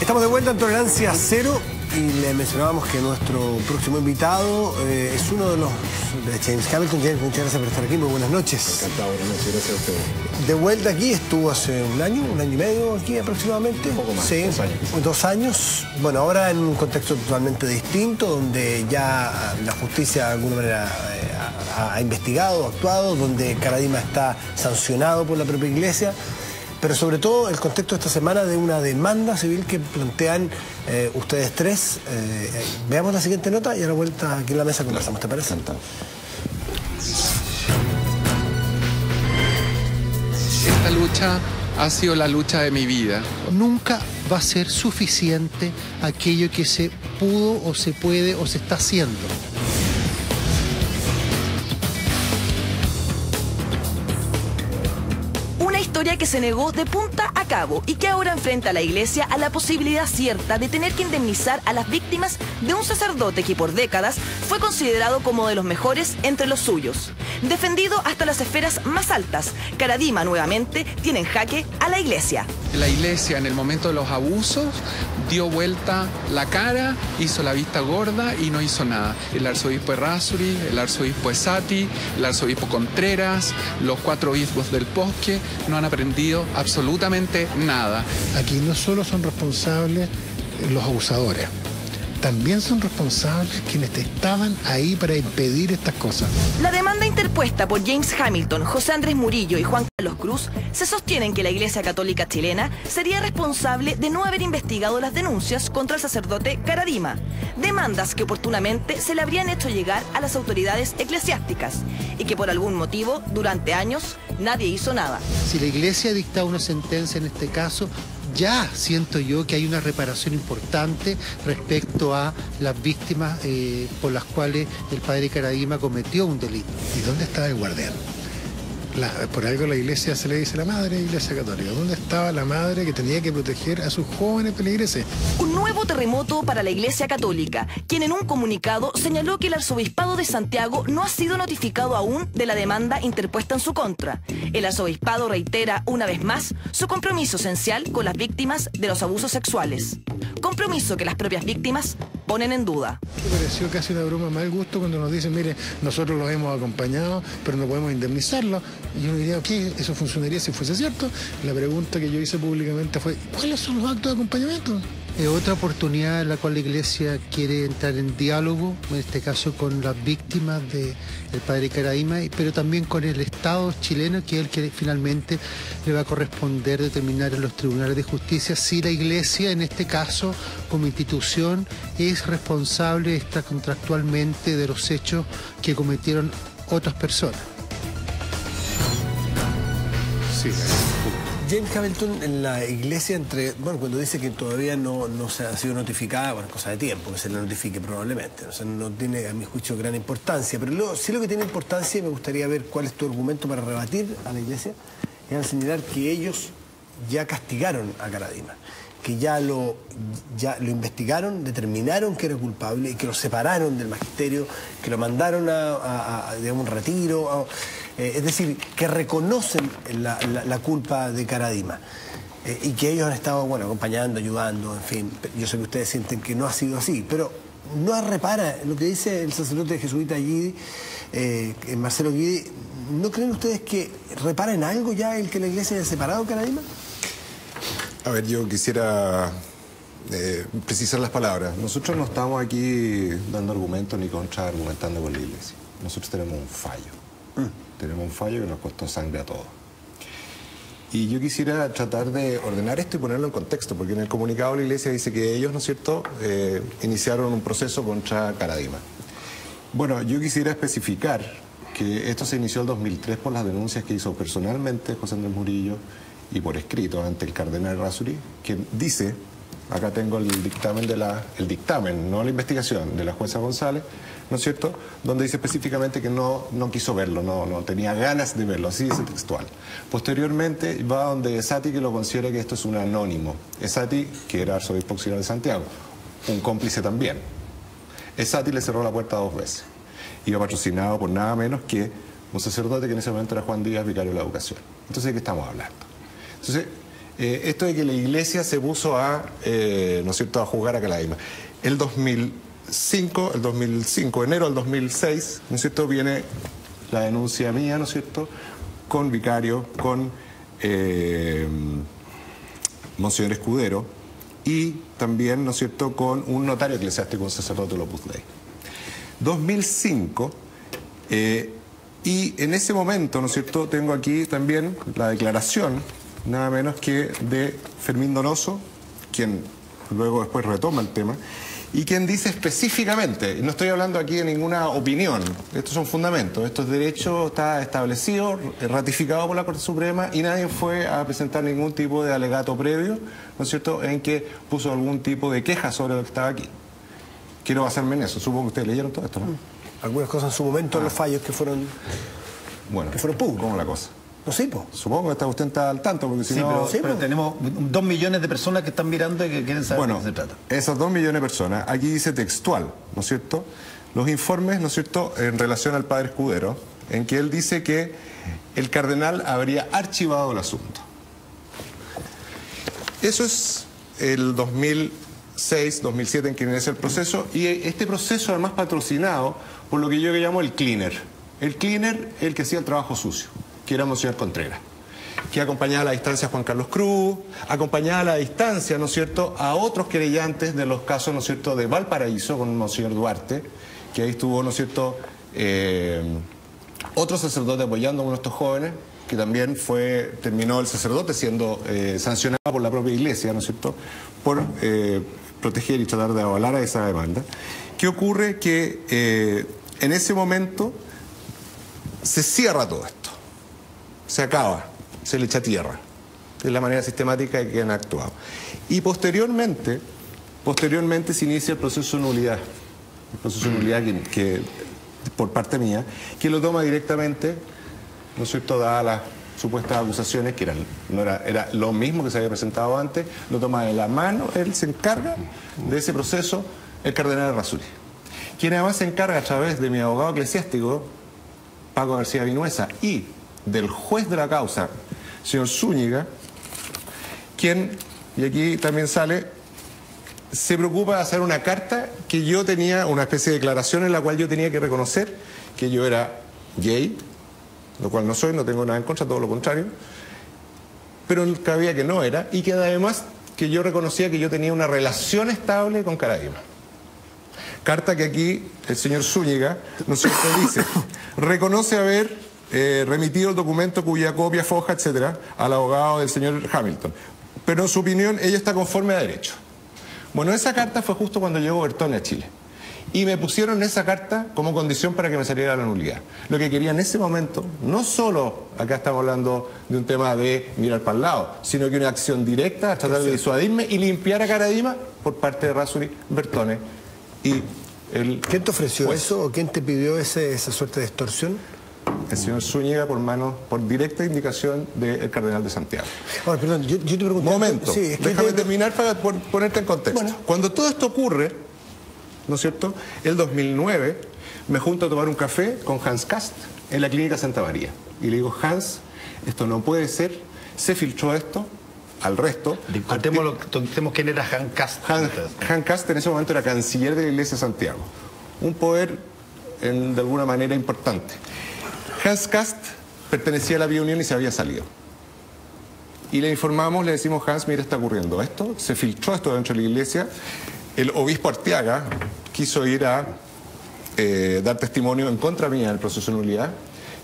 Estamos de vuelta en Tolerancia Cero y le mencionábamos que nuestro próximo invitado es uno de los de James Hamilton. James, muchas gracias por estar aquí, muy buenas noches. Encantado, buenas noches, gracias a ustedes. De vuelta aquí, estuvo hace un año y medio aquí aproximadamente. Un poco más, sí, 2 años. 2 años. Bueno, ahora en un contexto totalmente distinto, donde ya la justicia de alguna manera ha investigado, actuado, donde Karadima está sancionado por la propia iglesia. Pero sobre todo el contexto de esta semana de una demanda civil que plantean ustedes tres. Veamos la siguiente nota y a la vuelta aquí en la mesa conversamos, ¿te parece? Esta lucha ha sido la lucha de mi vida. Nunca va a ser suficiente aquello que se pudo o se puede o se está haciendo. Historia que se negó de punta a cabo y que ahora enfrenta a la iglesia a la posibilidad cierta de tener que indemnizar a las víctimas de un sacerdote que por décadas fue considerado como de los mejores entre los suyos. Defendido hasta las esferas más altas, Karadima nuevamente tiene en jaque a la iglesia. La iglesia en el momento de los abusos dio vuelta la cara, hizo la vista gorda y no hizo nada. El arzobispo Errázuriz, el arzobispo Esati, el arzobispo Contreras, los 4 obispos del Bosque no han aprendido absolutamente nada. Aquí no solo son responsables los abusadores, también son responsables quienes estaban ahí para impedir estas cosas. La demanda interpuesta por James Hamilton, José Andrés Murillo y Juan Carlos Cruz se sostiene en que la Iglesia Católica chilena sería responsable de no haber investigado las denuncias contra el sacerdote Karadima. Demandas que oportunamente se le habrían hecho llegar a las autoridades eclesiásticas y que por algún motivo, durante años, nadie hizo nada. Si la Iglesia dicta una sentencia en este caso, ya siento yo que hay una reparación importante respecto a las víctimas por las cuales el padre Karadima cometió un delito. ¿Y dónde estaba el guardián? Por algo la iglesia se le dice la madre iglesia católica. ¿Dónde estaba la madre que tenía que proteger a sus jóvenes peligreses? Un nuevo terremoto para la Iglesia Católica, quien en un comunicado señaló que el arzobispado de Santiago no ha sido notificado aún de la demanda interpuesta en su contra. El arzobispado reitera una vez más su compromiso esencial con las víctimas de los abusos sexuales. Compromiso que las propias víctimas ponen en duda. Me pareció casi una broma mal gusto cuando nos dicen, mire, nosotros los hemos acompañado, pero no podemos indemnizarlos. Y yo diría, ¿qué? ¿Eso funcionaría si fuese cierto? La pregunta que yo hice públicamente fue, ¿cuáles son los actos de acompañamiento? Es otra oportunidad en la cual la Iglesia quiere entrar en diálogo, en este caso con las víctimas del padre Karadima, pero también con el Estado chileno, que es el que finalmente le va a corresponder determinar en los tribunales de justicia si la Iglesia, en este caso, como institución, es responsable extracontractualmente de los hechos que cometieron otras personas. Sí, James Hamilton en la iglesia, cuando dice que todavía no se ha sido notificada, bueno, cosa de tiempo, que se le notifique probablemente. O sea, no tiene, a mi juicio, gran importancia. Pero sí lo que tiene importancia, y me gustaría ver cuál es tu argumento para rebatir a la iglesia, es al señalar que ellos ya castigaron a Karadima, que ya lo investigaron, determinaron que era culpable y que lo separaron del magisterio, que lo mandaron a un retiro. Es decir, que reconocen la culpa de Karadima y que ellos han estado, bueno, acompañando, ayudando, en fin. Yo sé que ustedes sienten que no ha sido así, pero no repara lo que dice el sacerdote jesuita Guidi, Marcelo Guidi. ¿No creen ustedes que repara en algo ya el que la iglesia haya separado a Karadima? A ver, yo quisiera precisar las palabras. Nosotros no estamos aquí dando argumentos ni contraargumentando con la iglesia. Nosotros tenemos un fallo. Tenemos un fallo que nos costó sangre a todos. Y yo quisiera tratar de ordenar esto y ponerlo en contexto, porque en el comunicado de la iglesia dice que ellos, ¿no es cierto?, iniciaron un proceso contra Karadima. Bueno, yo quisiera especificar que esto se inició en 2003 por las denuncias que hizo personalmente José Andrés Murillo y por escrito ante el cardenal Errázuriz, que dice, acá tengo el dictamen, no la investigación, de la jueza González, ¿no es cierto?, donde dice específicamente que no quiso verlo, no tenía ganas de verlo, así dice textual. Posteriormente va donde Esati, que lo considera que esto es un anónimo. Esati, que era arzobispo auxiliar de Santiago, un cómplice también. Esati le cerró la puerta 2 veces. Iba patrocinado por nada menos que un sacerdote que en ese momento era Juan Díaz, vicario de la educación. Entonces, ¿de qué estamos hablando? Entonces, esto de que la iglesia se puso a, ¿no es cierto?, a juzgar a Caradima. El 2005, enero del 2006, ¿no es cierto?, viene la denuncia mía, ¿no es cierto?, con vicario, con Monseñor Escudero y también, ¿no es cierto?, con un notario eclesiástico, un sacerdote del Opus Dei. 2005, y en ese momento, ¿no es cierto?, tengo aquí también la declaración, nada menos que de Fermín Donoso, quien luego después retoma el tema, y quien dice específicamente, no estoy hablando aquí de ninguna opinión, estos son fundamentos, estos derechos está establecido, ratificado por la Corte Suprema, y nadie fue a presentar ningún tipo de alegato previo, ¿no es cierto?, en que puso algún tipo de queja sobre lo que estaba aquí. Quiero basarme en eso, supongo que ustedes leyeron todo esto, ¿no? Algunas cosas en su momento, los fallos que fueron públicos. ¿Cómo la cosa? No sé, po. Supongo que usted está al tanto, porque si no... pero tenemos 2 millones de personas que están mirando y que quieren saber de qué se trata. Esas 2 millones de personas, aquí dice textual, ¿no es cierto?, los informes, ¿no es cierto?, en relación al padre Escudero, en que él dice que el cardenal habría archivado el asunto. Eso es el 2006, 2007 en que inicia el proceso, y este proceso además patrocinado por lo que yo llamo el cleaner. El cleaner, el que hacía el trabajo sucio, que era Monseñor Contreras, que acompañaba a la distancia a Juan Carlos Cruz, acompañaba a la distancia, ¿no es cierto?, a otros querellantes de los casos, ¿no es cierto?, de Valparaíso con Monseñor Duarte, que ahí estuvo, ¿no es cierto?, otro sacerdote apoyando a uno de estos jóvenes, que también terminó el sacerdote siendo sancionado por la propia iglesia, ¿no es cierto?, por proteger y tratar de avalar a esa demanda. ¿Qué ocurre? Que en ese momento se cierra todo esto, se acaba, se le echa tierra. Es la manera sistemática en que han actuado. Y posteriormente se inicia el proceso de nulidad. El proceso de nulidad que por parte mía, que lo toma directamente, ¿no es cierto?, dadas las supuestas acusaciones, que era lo mismo que se había presentado antes, lo toma de la mano, él se encarga de ese proceso, el cardenal Errázuriz, quien además se encarga a través de mi abogado eclesiástico, Paco García Vinuesa, y del juez de la causa, señor Zúñiga, quien, y aquí también sale, se preocupa de hacer una carta que yo tenía, una especie de declaración en la cual yo tenía que reconocer que yo era gay, lo cual no soy, no tengo nada en contra, todo lo contrario, pero cabía que no era, y que además que yo reconocía que yo tenía una relación estable con Caradima. Carta que aquí el señor Zúñiga, ¿no es cierto?, dice, reconoce haber remitido el documento cuya copia, foja, etcétera, al abogado del señor Hamilton, pero en su opinión ella está conforme a derecho. Bueno, esa carta fue justo cuando llegó Bertone a Chile. Y me pusieron esa carta como condición para que me saliera la nulidad. Lo que quería en ese momento, no solo, acá estamos hablando de un tema de mirar para el lado, sino que una acción directa a tratar de disuadirme y limpiar a Caradima por parte de Errázuriz, Bertone y el... ¿Quién te ofreció juez, eso o quién te pidió esa suerte de extorsión? El señor Zúñiga por directa indicación del cardenal de Santiago. Ahora, perdón, yo te pregunto... Momento, sí, es que déjame terminar para ponerte en contexto. Bueno. Cuando todo esto ocurre, ¿no es cierto?, el 2009 me junto a tomar un café con Hans Kast en la clínica Santa María. Y le digo, Hans, esto no puede ser, se filtró esto al resto. Contemos quién era Hans Kast. Hans Kast en ese momento era canciller de la Iglesia de Santiago. Un poder, de alguna manera, importante. Hans Kast pertenecía a la Vía Unión y se había salido. Y le informamos, le decimos, Hans, mira, está ocurriendo esto, se filtró esto dentro de la iglesia. El obispo Arteaga quiso ir a dar testimonio en contra mía en el proceso de nulidad,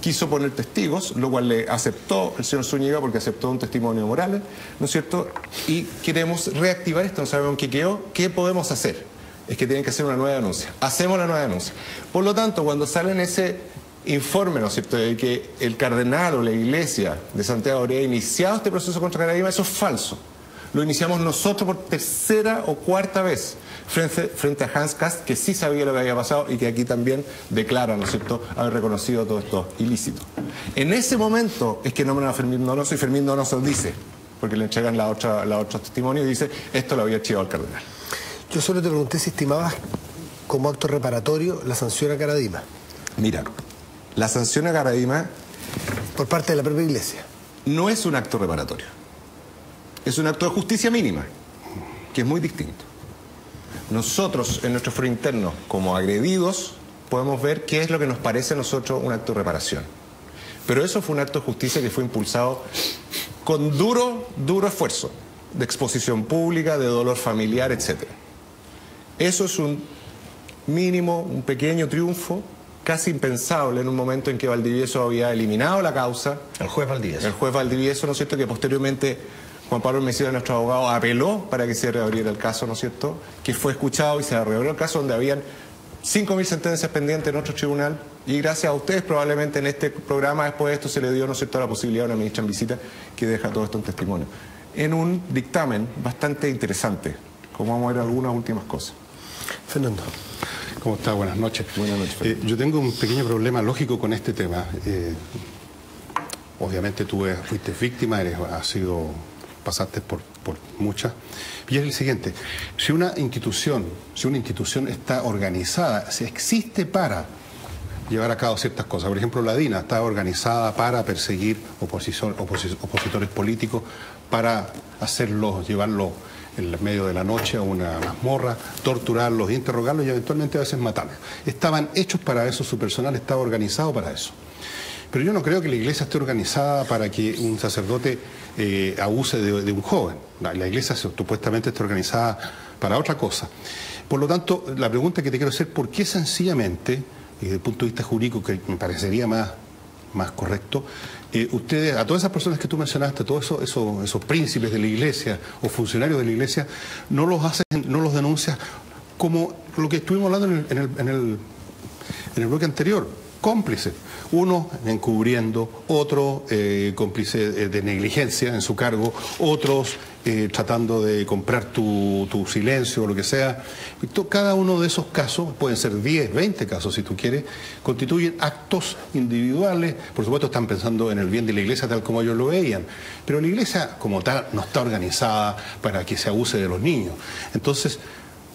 quiso poner testigos, lo cual le aceptó el señor Zúñiga porque aceptó un testimonio de Morales, ¿no es cierto? Y queremos reactivar esto, no sabemos qué quedó, ¿qué podemos hacer? Es que tienen que hacer una nueva denuncia. Hacemos la nueva denuncia. Por lo tanto, cuando sale en ese informe, ¿no es cierto?, de que el cardenal o la iglesia de Santiago habría iniciado este proceso contra Caradima, eso es falso. Lo iniciamos nosotros por tercera o cuarta vez frente a Hans Kast, que sí sabía lo que había pasado y que aquí también declara, ¿no es cierto?, haber reconocido todo esto ilícito. En ese momento es que nombran a Fermín Donoso y Fermín Donoso dice, porque le entregan la otra testimonio y dice, esto lo había archivado el cardenal. Yo solo te pregunté si estimabas como acto reparatorio la sanción a Caradima. Mira, la sanción a Caradima por parte de la propia iglesia no es un acto reparatorio. es un acto de justicia mínima, que es muy distinto. Nosotros, en nuestro foro interno, como agredidos, podemos ver qué es lo que nos parece a nosotros un acto de reparación. Pero eso fue un acto de justicia que fue impulsado con duro esfuerzo de exposición pública, de dolor familiar, etc. Eso es un mínimo, un pequeño triunfo, casi impensable en un momento en que Valdivieso había eliminado la causa. El juez Valdivieso. El juez Valdivieso, ¿no es cierto?, que posteriormente Juan Pablo Mesía, nuestro abogado, apeló para que se reabriera el caso, ¿no es cierto?, que fue escuchado y se reabrió el caso donde habían 5.000 sentencias pendientes en otro tribunal, y gracias a ustedes probablemente en este programa después de esto se le dio, ¿no es cierto?, la posibilidad a una ministra en visita que deja todo esto en testimonio. En un dictamen bastante interesante, como vamos a ver algunas últimas cosas. Fernando. ¿Cómo está? Buenas noches. Buenas noches, Fernando. Yo tengo un pequeño problema lógico con este tema. Obviamente tú fuiste víctima, pasaste por muchas. Y es el siguiente: si una institución está organizada, si existe para llevar a cabo ciertas cosas, por ejemplo la DINA está organizada para perseguir opositores políticos, para llevarlos en medio de la noche a una mazmorra, torturarlos, interrogarlos y eventualmente a veces matarlos. Estaban hechos para eso, su personal estaba organizado para eso. Pero yo no creo que la iglesia esté organizada para que un sacerdote abuse de un joven. La iglesia supuestamente está organizada para otra cosa. Por lo tanto, la pregunta que te quiero hacer, ¿por qué sencillamente, y desde el punto de vista jurídico que me parecería más correcto, ustedes, a todas esas personas que tú mencionaste, a todos esos príncipes de la iglesia o funcionarios de la iglesia, no los denuncias como lo que estuvimos hablando en el bloque anterior, cómplices? Uno encubriendo, otro cómplice de negligencia en su cargo, otros tratando de comprar tu silencio o lo que sea. Cada uno de esos casos, pueden ser 10, 20 casos si tú quieres, constituyen actos individuales. Por supuesto están pensando en el bien de la iglesia tal como ellos lo veían, pero la iglesia como tal no está organizada para que se abuse de los niños. Entonces,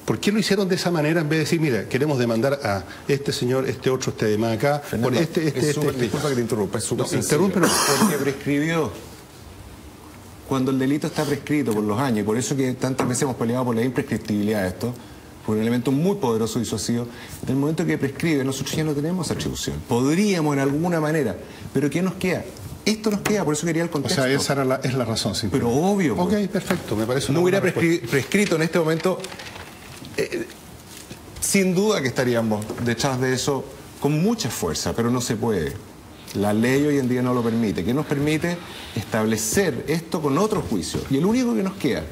¿por qué lo hicieron de esa manera en vez de decir, mira, queremos demandar a este señor, este otro, este demás acá, Fernando, por disculpa que te interrumpa, es súper sencillo. Interrúmpelo. Porque prescribió. Cuando el delito está prescrito por los años, y por eso que tantas veces hemos peleado por la imprescriptibilidad de esto, por un elemento muy poderoso y disuasivo, en el momento que prescribe, nosotros ya no tenemos atribución. Podríamos en alguna manera, pero ¿qué nos queda? Esto nos queda, por eso quería el contexto. O sea, esa es la razón. Sí. Pero obvio. Ok, perfecto, me parece una no hubiera buena respuesta. prescrito en este momento, sin duda que estaríamos detrás de eso con mucha fuerza, pero no se puede. La ley hoy en día no lo permite. ¿Qué nos permite? Establecer esto con otro juicio. Y el único que nos queda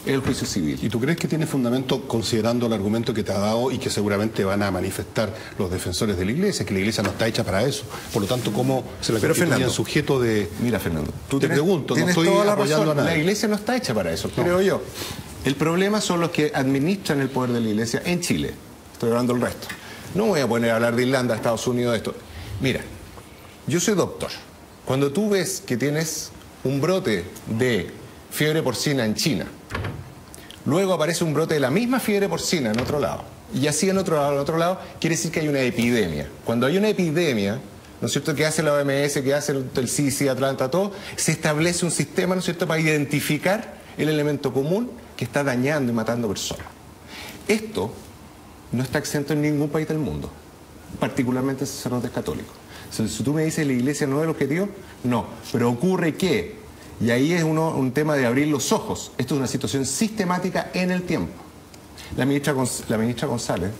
es el juicio civil. ¿Y tú crees que tiene fundamento considerando el argumento que te ha dado y que seguramente van a manifestar los defensores de la iglesia, que la iglesia no está hecha para eso? Por lo tanto, ¿cómo se la constituyen sujeto de...? Mira, Fernando, tú te pregunto, no estoy toda la apoyando razón. a nadie. La iglesia no está hecha para eso, creo yo. El problema son los que administran el poder de la iglesia en Chile. Estoy hablando del resto. No voy a poner a hablar de Irlanda, Estados Unidos, esto. Mira, yo soy doctor. Cuando tú ves que tienes un brote de fiebre porcina en China, luego aparece un brote de la misma fiebre porcina en otro lado, y así en otro lado, quiere decir que hay una epidemia. Cuando hay una epidemia, ¿no es cierto?, que hace la OMS, que hace el CICI, Atlanta, todo, se establece un sistema, ¿no es cierto?, para identificar el elemento común que está dañando y matando personas. Esto no está exento en ningún país del mundo, particularmente sacerdotes católicos. Si tú me dices la iglesia no es el objetivo, no. Pero ocurre que, y ahí es un tema de abrir los ojos, esto es una situación sistemática en el tiempo. La ministra González,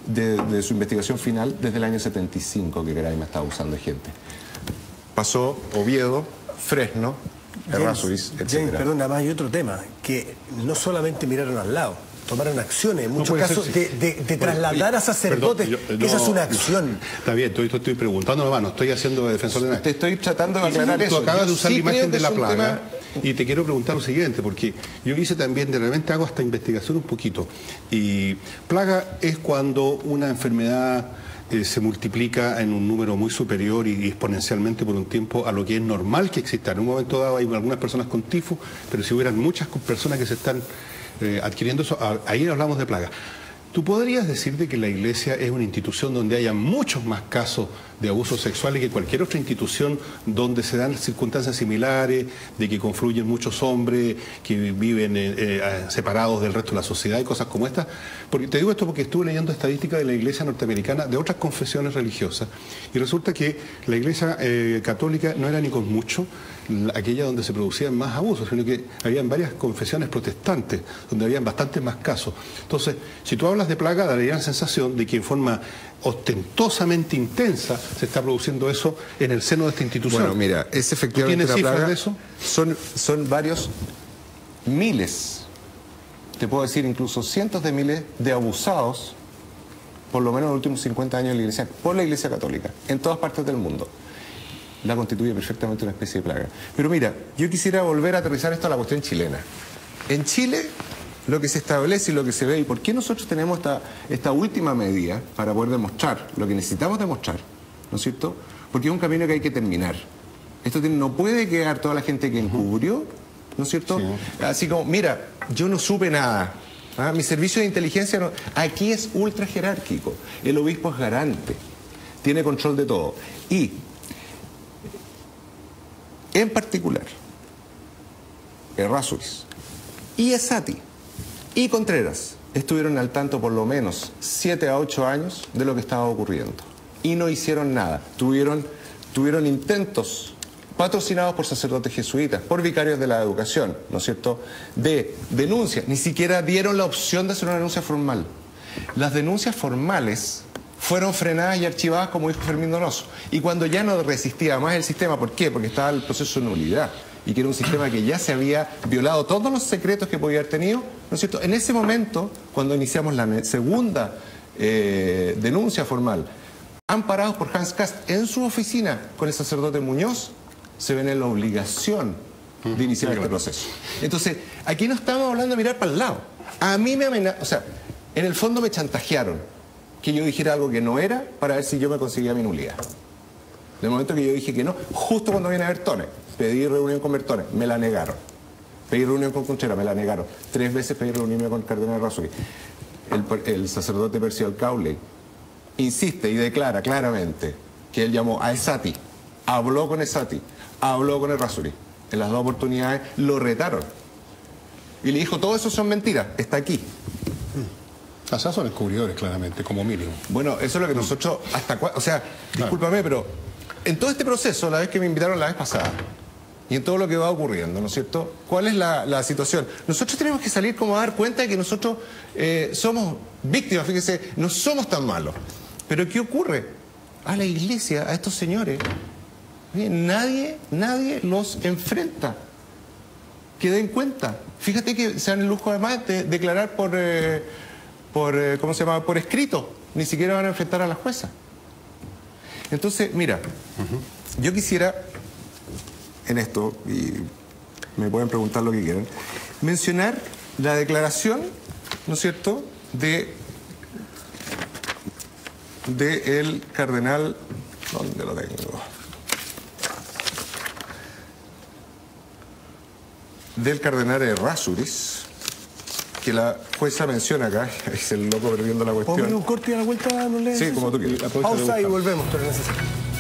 de su investigación final, desde el año 75, que Caraima estaba abusando de gente. Pasó Oviedo, Fresno, Errázuriz, etc. James, perdón, además hay otro tema, que no solamente miraron al lado, tomaron acciones, en muchos casos, de trasladar a sacerdotes. Esa es una acción. Está bien, estoy preguntando nomás, no estoy haciendo de defensor de nada. Te estoy tratando de aclarar eso. Tú acabas de usar la imagen de la plaga, tema... y te quiero preguntar lo siguiente, porque yo hice también, de repente hago esta investigación un poquito, y plaga es cuando una enfermedad se multiplica en un número muy superior y exponencialmente por un tiempo a lo que es normal que exista. En un momento dado hay algunas personas con tifo, pero si hubieran muchas personas que se están adquiriendo eso, ahí hablamos de plaga. ¿Tú podrías decirte que la Iglesia es una institución donde haya muchos más casos de abusos sexuales que cualquier otra institución donde se dan circunstancias similares, de que confluyen muchos hombres que viven separados del resto de la sociedad y cosas como estas? Porque te digo esto porque estuve leyendo estadísticas de la Iglesia norteamericana, de otras confesiones religiosas, y resulta que la Iglesia católica no era ni con mucho aquella donde se producían más abusos, sino que habían varias confesiones protestantes donde habían bastantes más casos. Entonces, si tú hablas de plaga, daría la sensación de que en forma ostentosamente intensa se está produciendo eso en el seno de esta institución. Bueno, mira, es efectivamente ¿Tienes una cifras plaga. de eso? Son varios miles, te puedo decir incluso cientos de miles de abusados, por lo menos en los últimos 50 años de la Iglesia, por la Iglesia Católica, en todas partes del mundo. La constituye perfectamente una especie de plaga. Pero mira, yo quisiera volver a aterrizar esto a la cuestión chilena. En Chile, lo que se establece y lo que se ve, y por qué nosotros tenemos esta última medida para poder demostrar lo que necesitamos demostrar, ¿no es cierto? Porque es un camino que hay que terminar. Esto no puede quedar toda la gente que encubrió, ¿no es cierto? Sí. Así como, mira, yo no supe nada. ¿Ah? Mi servicio de inteligencia no... Aquí es ultra jerárquico. El obispo es garante. Tiene control de todo. Y, en particular, Errázuriz y Esati y Contreras estuvieron al tanto por lo menos 7 a 8 años de lo que estaba ocurriendo. Y no hicieron nada. Tuvieron intentos patrocinados por sacerdotes jesuitas, por vicarios de la educación, ¿no es cierto?, de denuncias. Ni siquiera dieron la opción de hacer una denuncia formal. Las denuncias formales fueron frenadas y archivadas, como dijo Fermín Donoso. Y cuando ya no resistía más el sistema, ¿por qué? Porque estaba el proceso de nulidad y que era un sistema que ya se había violado todos los secretos que podía haber tenido, ¿no es cierto? En ese momento, cuando iniciamos la segunda denuncia formal, amparados por Hans Kast en su oficina con el sacerdote Muñoz, se ven en la obligación de iniciar este proceso. Entonces, aquí no estamos hablando de mirar para el lado. A mí me amenazaron, o sea, en el fondo me chantajearon que yo dijera algo que no era para ver si yo me conseguía mi nulidad. De momento que yo dije que no, justo cuando viene a Bertone, pedí reunión con Bertone, me la negaron. Pedí reunión con Contreras, me la negaron. 3 veces pedí reunirme con el cardenal Errázuriz. El sacerdote Percival Cowley insiste y declara claramente que él llamó a Esati, habló con Esati, habló con Errázuriz. En las 2 oportunidades lo retaron. Y le dijo, todo eso son mentiras, está aquí. O sea, son descubridores, claramente, como mínimo. Bueno, eso es lo que nosotros, o sea, discúlpame, pero en todo este proceso, la vez que me invitaron la vez pasada, y en todo lo que va ocurriendo, ¿no es cierto? ¿Cuál es la situación? Nosotros tenemos que salir como a dar cuenta de que nosotros somos víctimas, fíjese, no somos tan malos. Pero ¿qué ocurre? A la Iglesia, a estos señores, nadie los enfrenta. Que den cuenta. Fíjate que se dan el lujo además de declarar por ¿cómo se llama? Por escrito. Ni siquiera van a enfrentar a la jueza. Entonces, mira, yo quisiera en esto, y me pueden preguntar lo que quieran, mencionar la declaración, ¿no es cierto?, de el cardenal, ¿dónde lo tengo? Del cardenal Errázuriz, que la jueza menciona acá, es el loco perdiendo la cuestión. ¿Ponme un corte y a la vuelta? No le sí, como tú quieras. Pausa y volvemos, pero necesario.